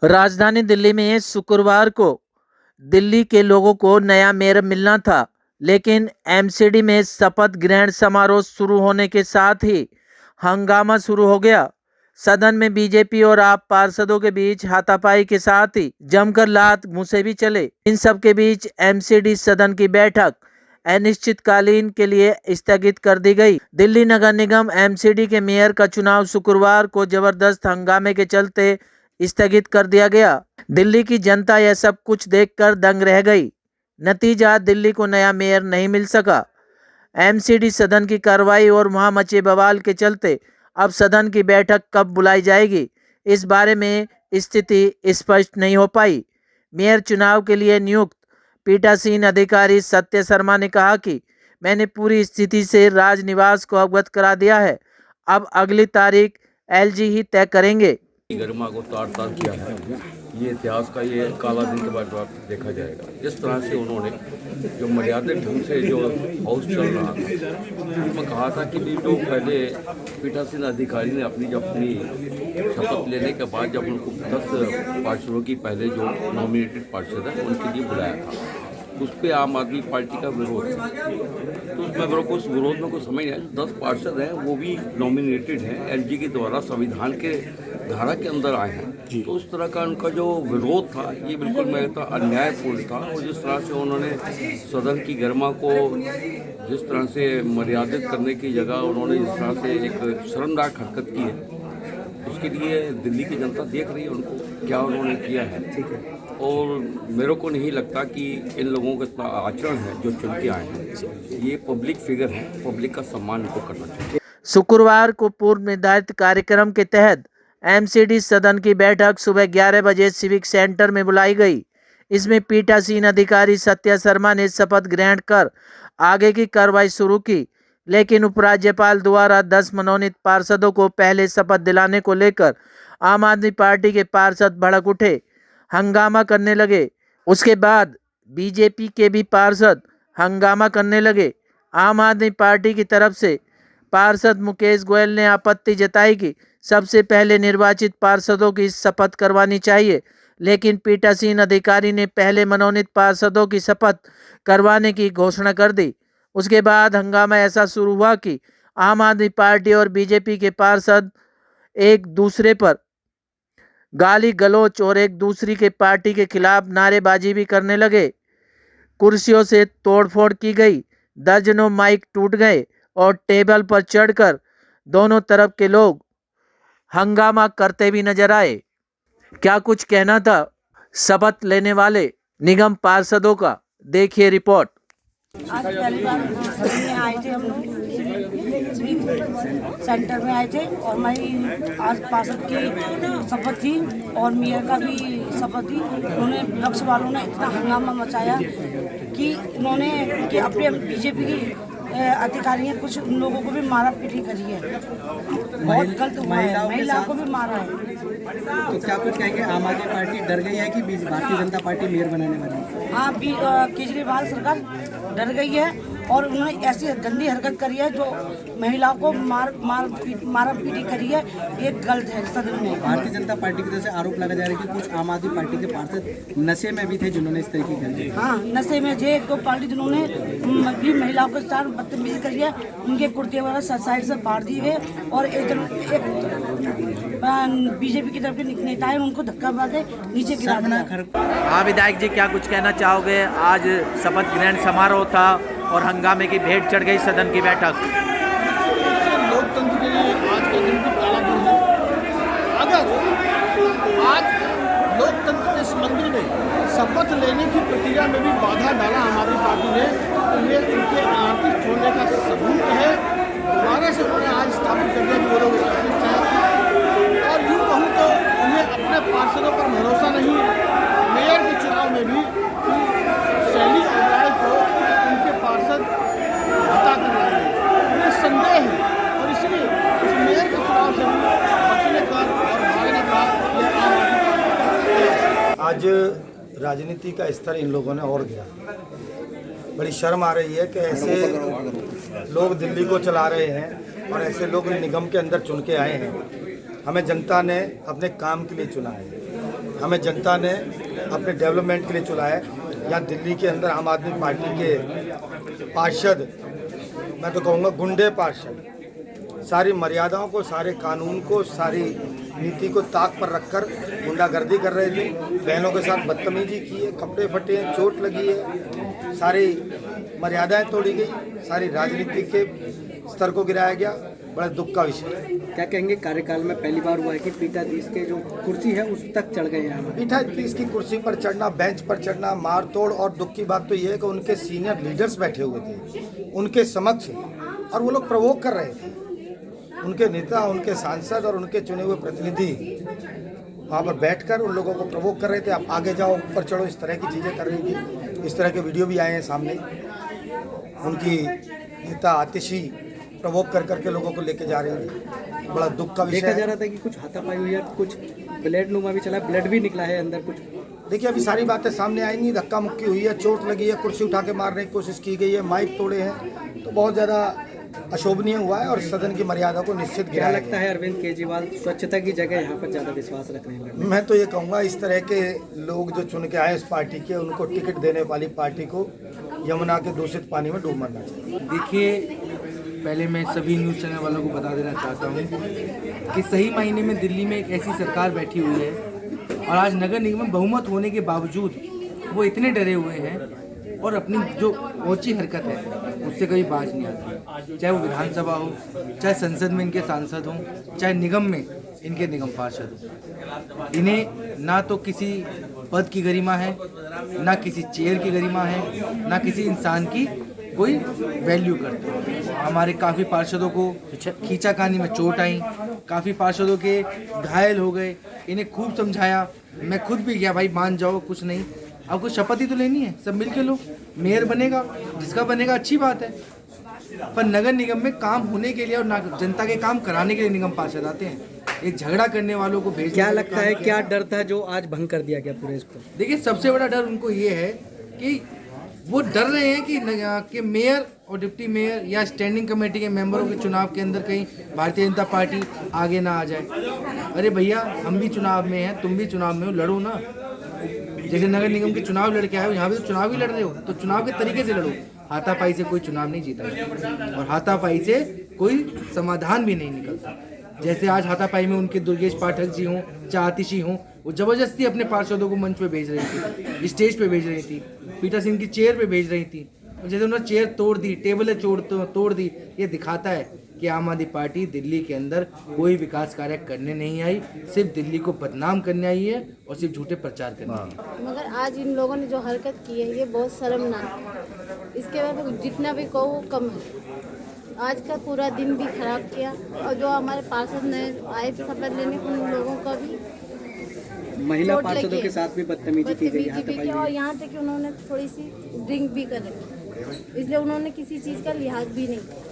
राजधानी दिल्ली में शुक्रवार को दिल्ली के लोगों को नया मेयर मिलना था, लेकिन एमसीडी में शपथ ग्रहण समारोह शुरू होने के साथ ही हंगामा शुरू हो गया। सदन में बीजेपी और आप पार्षदों के बीच हाथापाई के साथ ही जमकर लात घूंसे भी चले। इन सब के बीच एमसीडी सदन की बैठक अनिश्चितकालीन के लिए स्थगित कर दी गई। दिल्ली नगर निगम एमसीडी के मेयर का चुनाव शुक्रवार को जबरदस्त हंगामे के चलते स्थगित कर दिया गया। दिल्ली की जनता यह सब कुछ देखकर दंग रह गई। नतीजा, दिल्ली को नया मेयर नहीं मिल सका। एमसीडी सदन की कार्रवाई और वहां मचे बवाल के चलते अब सदन की बैठक कब बुलाई जाएगी, इस बारे में स्थिति स्पष्ट नहीं हो पाई। मेयर चुनाव के लिए नियुक्त पीठासीन अधिकारी सत्य शर्मा ने कहा कि मैंने पूरी स्थिति से राजनिवास को अवगत करा दिया है। अब अगली तारीख एलजी ही तय करेंगे। गरिमा को तार किया है, ये इतिहास का ये काला दिन के बाद देखा जाएगा। जिस तरह से उन्होंने जो मर्यादित ढंग से जो हाउस चल रहा था, उसमें कहा था कि जो पहले पीठासीन अधिकारी ने अपनी शपथ लेने के बाद जब उनको 10 पार्षदों की पहले जो नॉमिनेटेड पार्षद है उनके लिए बुलाया था, उस पर आम आदमी पार्टी का विरोध था। तो उसमें मेरे को उस विरोध में कुछ समझ नहीं आया। 10 पार्षद हैं, वो भी नॉमिनेटेड हैं, एलजी के द्वारा संविधान के धारा के अंदर आए हैं। तो उस तरह का उनका जो विरोध था, ये बिल्कुल मैं कहता अन्यायपूर्ण था। और जिस तरह से उन्होंने सदन की गरिमा को जिस तरह से मर्यादित करने की जगह उन्होंने जिस तरह से एक शर्मनाक हरकत की है, उसके लिए दिल्ली की जनता देख रही है उनको क्या उन्होंने किया है। और मेरे को नहीं लगता कि इन लोगों का इतना आचरण है जो चुन के आए हैं। ये पब्लिक फिगर है, पब्लिक का सम्मान इनको करना चाहिए। शुक्रवार को पूर्व निर्धारित कार्यक्रम के तहत एमसीडी सदन की बैठक सुबह 11 बजे सिविक सेंटर में बुलाई गई। इसमें पीठासीन अधिकारी सत्या शर्मा ने शपथ ग्रहण कर आगे की कार्रवाई शुरू की, लेकिन उपराज्यपाल द्वारा 10 मनोनीत पार्षदों को पहले शपथ दिलाने को लेकर आम आदमी पार्टी के पार्षद भड़क उठे, हंगामा करने लगे। उसके बाद बीजेपी के भी पार्षद हंगामा करने लगे। आम आदमी पार्टी की तरफ से पार्षद मुकेश गोयल ने आपत्ति जताई कि सबसे पहले निर्वाचित पार्षदों की शपथ करवानी चाहिए, लेकिन पीठासीन अधिकारी ने पहले मनोनीत पार्षदों की शपथ करवाने की घोषणा कर दी। उसके बाद हंगामा ऐसा शुरू हुआ कि आम आदमी पार्टी और बीजेपी के पार्षद एक दूसरे पर गाली गलौच और एक दूसरे के पार्टी के खिलाफ नारेबाजी भी करने लगे। कुर्सियों से तोड़फोड़ की गई, दर्जनों माइक टूट गए और टेबल पर चढ़कर दोनों तरफ के लोग हंगामा करते भी नजर आए। क्या कुछ कहना था शपथ लेने वाले निगम पार्षदों का, देखिए रिपोर्ट। आज पहली बार सदन में आए थे हम लोग, सिविक सेंटर में आए थे और हमारी आज पार्षद की शपथ थी और मेयर का भी शपथ थी। उन्होंने विपक्ष वालों ने इतना हंगामा मचाया कि उन्होंने कि अपने बीजेपी की अधिकारी हैं, कुछ उन लोगों को भी मारा पीटी करी है, बहुत गलत हुआ है, महिलाओं को भी मारा है। तो क्या कुछ कहेंगे, आम आदमी पार्टी डर गई है कि भारतीय जनता पार्टी मेयर बनाने वाली है? हाँ, केजरीवाल सरकार डर गई है और उन्होंने ऐसी गंदी हरकत करी है जो महिलाओं को मारा पीटी करी है, ये गलत है। सदन में भारतीय जनता पार्टी की तरफ से आरोप लगा जा रहा है कि कुछ आम आदमी पार्टी के पार्षद नशे में भी थे जिन्होंने इस तरीके की। हाँ, नशे में थे 1-2 पार्टी जिन्होंने भी महिलाओं के साथ बदतमीजी करी है, उनके कुर्ते वगैरह साइड से फाड़ दिए गए और एक बीजेपी की तरफ के नेता है उनको धक्का मार के नीचे गिरा दिया। हाँ विधायक जी, क्या कुछ कहना चाहोगे? आज शपथ ग्रहण समारोह था और हंगामे की भेंट चढ़ गई सदन की बैठक। लोकतंत्र के लिए आज का दिन भी काला दिन है। अगर आज लोकतंत्र के इस मंदिर में शपथ लेने की प्रक्रिया में भी बाधा डाला हमारी पार्टी ने, तो ये उनके आर्थिक छोड़ने का सबूत है। दोबारा से उन्होंने आज स्थापित कर दिया कि वो लोग आज राजनीति का स्तर इन लोगों ने और गिरा। बड़ी शर्म आ रही है कि ऐसे लोग दिल्ली को चला रहे हैं और ऐसे लोग निगम के अंदर चुन के आए हैं। हमें जनता ने अपने काम के लिए चुना है, हमें जनता ने अपने डेवलपमेंट के लिए चुना है। यहाँ दिल्ली के अंदर आम आदमी पार्टी के पार्षद, मैं तो कहूँगा गुंडे पार्षद, सारी मर्यादाओं को, सारे कानून को, सारी नीति को ताक पर रखकर गुंडागर्दी कर रहे थे। बहनों के साथ बदतमीजी की है, कपड़े फटे हैं, चोट लगी है, सारी मर्यादाएं तोड़ी गई, सारी राजनीति के स्तर को गिराया गया। बड़ा दुख का विषय है। क्या कहेंगे, कार्यकाल में पहली बार हुआ है कि पीठाधीश के जो कुर्सी है उस तक चढ़ गए हैं? पीठाधीश की कुर्सी पर चढ़ना, बेंच पर चढ़ना, मार तोड़, और दुख की बात तो ये है कि उनके सीनियर लीडर्स बैठे हुए थे उनके समक्ष और वो लोग प्रवोक कर रहे थे। उनके नेता, उनके सांसद और उनके चुने हुए प्रतिनिधि वहाँ पर बैठकर उन लोगों को प्रवोक कर रहे थे। आप आगे जाओ, ऊपर चढ़ो, इस तरह की चीज़ें कर रही थी। इस तरह के वीडियो भी आए हैं सामने। उनकी नेता आतिशी प्रवोक कर करके लोगों को लेके जा रही थी। बड़ा दुख का विषय देखा जा रहा था कि कुछ हाथापाई हुई है, कुछ ब्लेड नुमा भी चला, ब्लड भी निकला है अंदर कुछ। देखिए, अभी सारी बातें सामने आएंगी। धक्का मुक्की हुई है, चोट लगी है, कुर्सी उठा के मारने की कोशिश की गई है, माइक तोड़े हैं, तो बहुत ज़्यादा अशोभनीय हुआ है और सदन की मर्यादा को निश्चित क्या लगता है अरविंद केजरीवाल स्वच्छता की जगह यहाँ पर ज़्यादा विश्वास रख रहे हैं? मैं तो ये कहूँगा, इस तरह के लोग जो चुन के आए इस पार्टी के, उनको टिकट देने वाली पार्टी को यमुना के दूषित पानी में डूब मरना चाहिए। देखिए, पहले मैं सभी न्यूज़ चैनल वालों को बता देना चाहता हूँ कि सही मायने में दिल्ली में एक ऐसी सरकार बैठी हुई है और आज नगर निगम में बहुमत होने के बावजूद वो इतने डरे हुए हैं और अपनी जो ऊंची हरकत है उससे कभी बाज नहीं आती। चाहे वो विधानसभा हो, चाहे संसद में इनके सांसद हों, चाहे निगम में इनके निगम पार्षद हों, इन्हें ना तो किसी पद की गरिमा है, ना किसी चेयर की गरिमा है, ना किसी इंसान की कोई वैल्यू करते। हमारे काफ़ी पार्षदों को खींचाकानी में चोट आई, काफ़ी पार्षदों के घायल हो गए। इन्हें खूब समझाया, मैं खुद भी गया, भाई मान जाओ, कुछ नहीं, अब कुछ शपथ ही तो लेनी है, सब मिल के लो, मेयर बनेगा, जिसका बनेगा अच्छी बात है। पर नगर निगम में काम होने के लिए और जनता के काम कराने के लिए निगम पार्षद आते हैं, एक झगड़ा करने वालों को भेज। क्या लगता है, क्या डर था जो आज भंग कर दिया गया पूरे इसको? देखिए, सबसे बड़ा डर उनको ये है कि वो डर रहे हैं कि मेयर और डिप्टी मेयर या स्टैंडिंग कमेटी के मेंबरों के चुनाव के अंदर कहीं भारतीय जनता पार्टी आगे ना आ जाए। अरे भैया, हम भी चुनाव में हैं, तुम भी चुनाव में हो, लड़ो ना। जैसे नगर निगम के चुनाव लड़के आए हो, यहाँ भी तो चुनाव ही लड़ रहे हो, तो चुनाव के तरीके से लड़ो। हाथापाई से कोई चुनाव नहीं जीता और हाथापाई से कोई समाधान भी नहीं निकलता। जैसे आज हाथापाई में उनके दुर्गेश पाठक जी हों, चाहे आतिशी हों, वो जबरदस्ती अपने पार्षदों को मंच पे भेज रही थी, स्टेज पे भेज रही थी, पीठासीन की चेयर पे भेज रही थी। जैसे उन्होंने चेयर तोड़ दी, टेबलें तोड़ दी, ये दिखाता है कि आम आदमी पार्टी दिल्ली के अंदर कोई विकास कार्य करने नहीं आई, सिर्फ दिल्ली को बदनाम करने आई है और सिर्फ झूठे प्रचार करने आई है। मगर आज इन लोगों ने जो हरकत की है ये बहुत शर्मनाक है। इसके बाद जितना भी कहो वो कम है। आज का पूरा दिन भी खराब किया और जो हमारे पार्षद ने आए थे शपथ लेने, उन लोगों का भी महिला पार्षदों के साथ भी बदतमीजी की गई और यहाँ तक कि उन्होंने थोड़ी सी ड्रिंक भी कर रखी, इसलिए उन्होंने किसी चीज़ का लिहाज भी नहीं किया।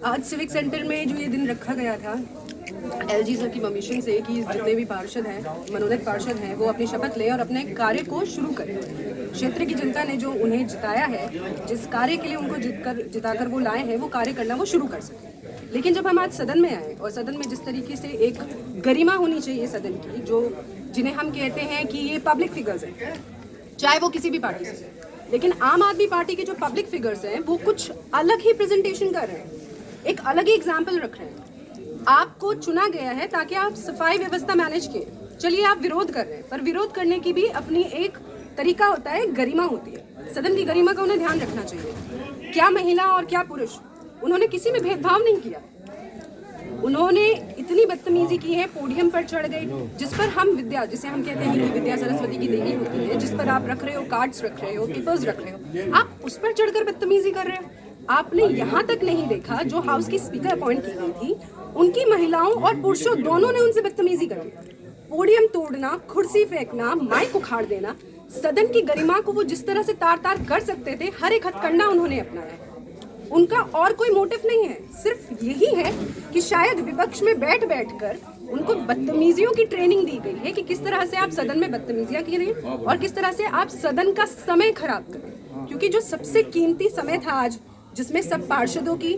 आज सिविक सेंटर में जो ये दिन रखा गया था, एलजी सर की परमिशन से कि जितने भी पार्षद हैं, मनोनीत पार्षद हैं, वो अपनी शपथ लें और अपने कार्य को शुरू करें। क्षेत्र की जनता ने जो उन्हें जिताया है, जिस कार्य के लिए उनको जिताकर वो लाए हैं, वो कार्य करना वो शुरू कर सकें। लेकिन जब हम आज सदन में आए और सदन में जिस तरीके से एक गरिमा होनी चाहिए सदन की, जो जिन्हें हम कहते हैं कि ये पब्लिक फिगर्स हैं, चाहे वो किसी भी पार्टी से, लेकिन आम आदमी पार्टी के जो पब्लिक फिगर्स हैं वो कुछ अलग ही प्रेजेंटेशन कर रहे हैं, एक अलग ही एग्जाम्पल रख रहे हैं। आपको चुना गया है ताकि आप सफाई व्यवस्था मैनेज किए, चलिए आप विरोध कर रहे हैं, पर विरोध करने की भी अपनी एक तरीका होता है, गरिमा होती है। सदन की गरिमा का उन्हें ध्यान रखना चाहिए। क्या महिला और क्या पुरुष, उन्होंने किसी में भेदभाव नहीं किया। उन्होंने इतनी बदतमीजी की है, पोडियम पर चढ़ गए, जिस पर हम विद्या, जिसे हम कहते हैं कि विद्या सरस्वती की देवी होती है, जिस पर आप रख रहे हो कार्ड्स, रख रहे हो पेपर्स, रख रहे हो, आप उस पर चढ़कर बदतमीजी कर रहे हो। आपने यहाँ तक नहीं देखा, जो हाउस की स्पीकर अपॉइंट की गई थी, उनकी महिलाओं और पुरुषों दोनों ने उनसे बदतमीजी करी। पोडियम तोड़ना, कुर्सी फेंकना, माइक उखाड़ देना, सदन की गरिमा को वो जिस तरह से तार तार कर सकते थे, हर एक हथकंडा उन्होंने अपनाया। उनका और कोई मोटिव नहीं है, सिर्फ यही है कि शायद विपक्ष में बैठ कर उनको बदतमीजियों की ट्रेनिंग दी गई है कि किस तरह से आप सदन में बदतमीजियां करें और किस तरह से आप सदन का समय खराब करें, क्योंकि जो सबसे कीमती समय था आज, जिसमें सब पार्षदों की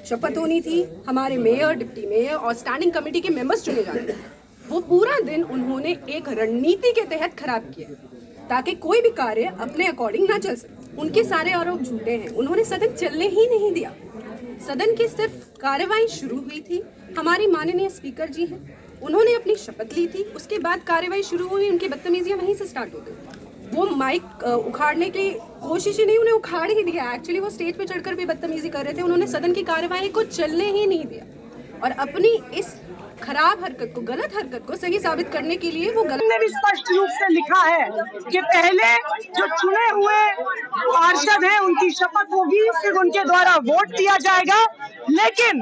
शपथ होनी थी, हमारे मेयर, डिप्टी मेयर और स्टैंडिंग कमेटी के मेंबर्स चुने जाने थे, वो पूरा दिन उन्होंने एक रणनीति के तहत खराब किया ताकि कोई भी कार्य अपने अकॉर्डिंग ना चल सके। उनके सारे आरोप झूठे हैं। उन्होंने सदन चलने ही नहीं दिया। सदन की सिर्फ कार्यवाही शुरू हुई थी, हमारी माननीय स्पीकर जी हैं, उन्होंने अपनी शपथ ली थी, उसके बाद कार्यवाही शुरू हुई, उनकी बदतमीजियां वहीं से स्टार्ट हो गई। वो माइक उखाड़ने की कोशिश ही नहीं, उन्हें उखाड़ ही दिया। एक्चुअली वो स्टेज पे चढ़कर भी बदतमीजी कर रहे थे। उन्होंने सदन की कार्यवाही को चलने ही नहीं दिया और अपनी इस खराब हरकत को, गलत हरकत को सही साबित करने के लिए वो गलत ने भी स्पष्ट रूप से लिखा है कि पहले जो चुने हुए पार्षद हैं उनकी शपथ होगी, फिर उनके द्वारा वोट दिया जाएगा। लेकिन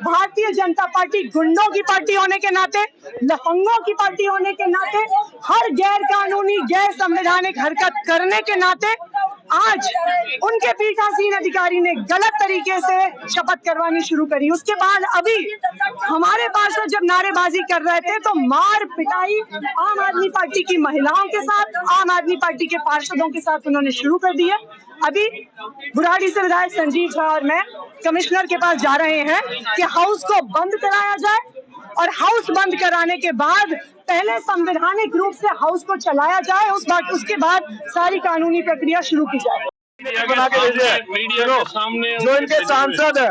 भारतीय जनता पार्टी गुंडों की पार्टी होने के नाते, लफंगों की पार्टी होने के नाते, हर गैर कानूनी, गैर संवैधानिक हरकत करने के नाते आज उनके पीठासीन अधिकारी ने गलत तरीके से शपथ करवानी शुरू करी। उसके बाद अभी हमारे पार्षद जब नारेबाजी कर रहे थे तो मार पिटाई आम आदमी पार्टी की महिलाओं के साथ, आम आदमी पार्टी के पार्षदों के साथ उन्होंने शुरू कर दी है। अभी बुराड़ी से विधायक संजीव झा और मैं कमिश्नर के पास जा रहे हैं कि हाउस को बंद कराया जाए और हाउस बंद कराने के बाद पहले संवैधानिक रूप से हाउस को चलाया जाए, उसके बाद सारी कानूनी प्रक्रिया शुरू की जाए। बना के भेजे जो इनके सांसद है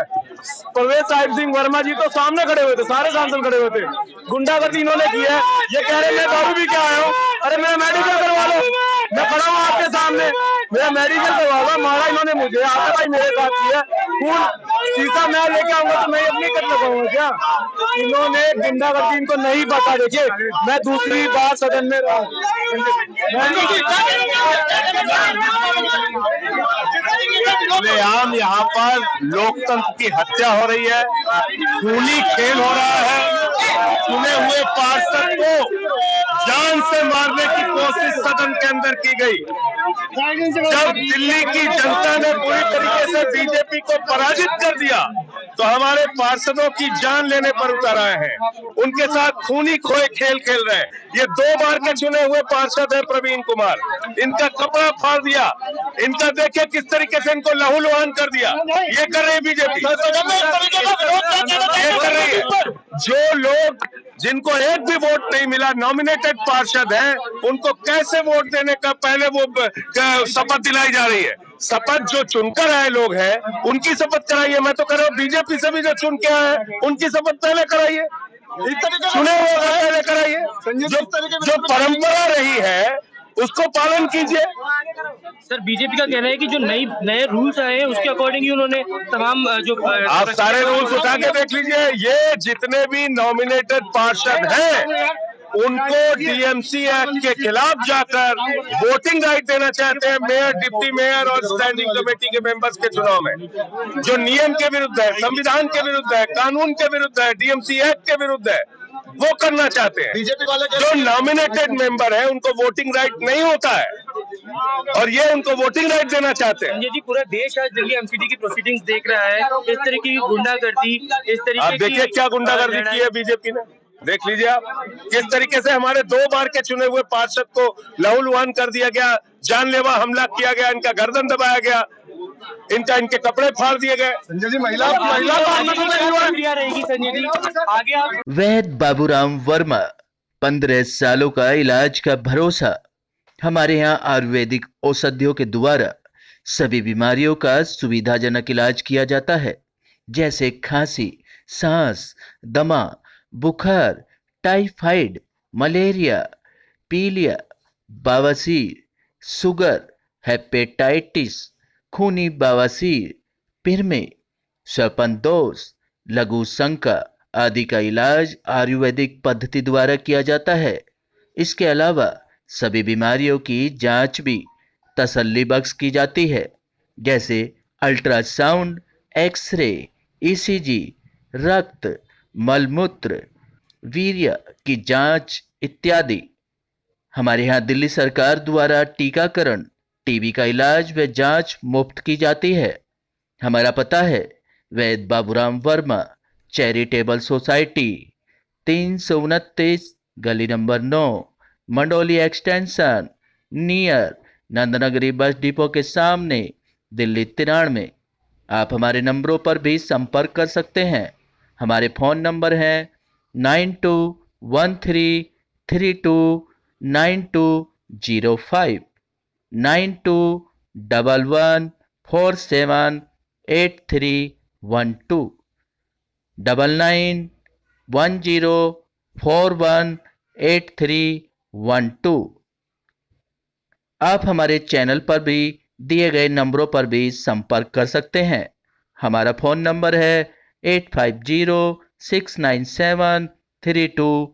प्रवेश साहिब सिंह वर्मा जी तो सामने खड़े हुए थे, सारे सांसद खड़े हुए थे। गुंडागर्दी इन्होंने की है। ये कह रहे मैं दारू भी क्या आया हूँ, अरे मेरा मेडिकल करवा लो, मैं खड़ा हूँ आपके सामने, मेरा मेडिकल करवा लो। मारा इन्होंने मुझे, आपके भाई मेरे साथ किया। खून शीशा मैं लेके आऊंगा तो मैं अपनी कर लगाऊंगा क्या? इन्होंने गुंडागर्दी इनको नहीं पता। देखिए मैं दूसरी बार सदन में रहा, हम यहाँ पर लोकतंत्र की हत्या हो रही है, खूनी खेल हो रहा है। चुने हुए पार्षद को जान से मारने की कोशिश सदन के अंदर की गई। जब दिल्ली की जनता ने पूरी तरीके से बीजेपी को पराजित कर दिया तो हमारे पार्षदों की जान लेने पर उतर आए हैं, उनके साथ खूनी खोए खेल खेल रहे हैं। ये 2 बार के चुने हुए पार्षद है प्रवीण कुमार, इनका कपड़ा फाड़ दिया, इनका देखिए किस तरीके से इनको लहूलुहान कर दिया। ये कर रही है बीजेपी, ये कर रही है। जो लोग जिनको एक भी वोट नहीं मिला, नॉमिनेटेड पार्षद हैं, उनको कैसे वोट देने का पहले वो शपथ दिलाई जा रही है। शपथ जो चुनकर आए लोग हैं उनकी शपथ कराइए। मैं तो कह रहा हूँ बीजेपी से भी जो चुन के आए उनकी शपथ पहले कराइए, चुने हुए पहले कराइए। जो परंपरा रही है उसको पालन कीजिए। सर बीजेपी का कहना है कि जो नए रूल्स आए हैं उसके अकॉर्डिंग ही उन्होंने तमाम जो आप सारे रूल्स उठा के देख लीजिए। ये जितने भी नॉमिनेटेड पार्षद हैं उनको डीएमसी एक्ट के खिलाफ जाकर वोटिंग राइट देना चाहते हैं मेयर, डिप्टी मेयर और स्टैंडिंग कमेटी के मेंबर्स के चुनाव में, जो नियम के विरुद्ध है, संविधान के विरुद्ध है, कानून के विरुद्ध है, डीएमसी एक्ट के विरुद्ध है, वो करना चाहते हैं। बीजेपी वाले जो नॉमिनेटेड मेंबर है उनको वोटिंग राइट नहीं होता है और ये उनको वोटिंग राइट देना चाहते हैं। संजय जी पूरा देश आज दिल्ली एमसीडी की प्रोसीडिंग्स देख रहा है, इस तरीके की गुंडागर्दी, इस तरीके आप देखिए क्या गुंडागर्दी की है बीजेपी ने। देख लीजिए आप किस तरीके से हमारे 2 बार के चुने हुए पार्षद को लहूलुहान कर दिया गया, जानलेवा हमला किया गया, इनका गर्दन दबाया गया, इनके कपड़े फाड़ दिए गए। संजय जी महिला रहेगी संजय जी आगे आप। वैद बाबूराम वर्मा 15 सालों का इलाज का भरोसा। हमारे यहाँ आयुर्वेदिक औषधियों के द्वारा सभी बीमारियों का सुविधाजनक इलाज किया जाता है, जैसे खांसी, सांस, दमा, बुखार, टाइफाइड, मलेरिया, पीलिया, बवासीर, शुगर, हेपेटाइटिस, खूनी बवासीर, पिरमे, सर्पदोष, लघु शंका आदि का इलाज आयुर्वेदिक पद्धति द्वारा किया जाता है। इसके अलावा सभी बीमारियों की जांच भी तसल्ली बख्श की जाती है, जैसे अल्ट्रासाउंड, एक्सरे, ईसीजी, रक्त, मलमूत्र, वीर्य की जांच इत्यादि। हमारे यहाँ दिल्ली सरकार द्वारा टीकाकरण, टीबी का इलाज व जांच मुफ्त की जाती है। हमारा पता है वैद बाबूराम वर्मा चैरिटेबल सोसाइटी, 329 गली number 9 Mandoli extension near Nand Nagri bus depot के सामने दिल्ली 93। आप हमारे नंबरों पर भी संपर्क कर सकते हैं। हमारे फ़ोन नंबर हैं 9213329205 9211478312 9910418312। आप हमारे चैनल पर भी दिए गए नंबरों पर भी संपर्क कर सकते हैं। हमारा फ़ोन नंबर है 8506973234।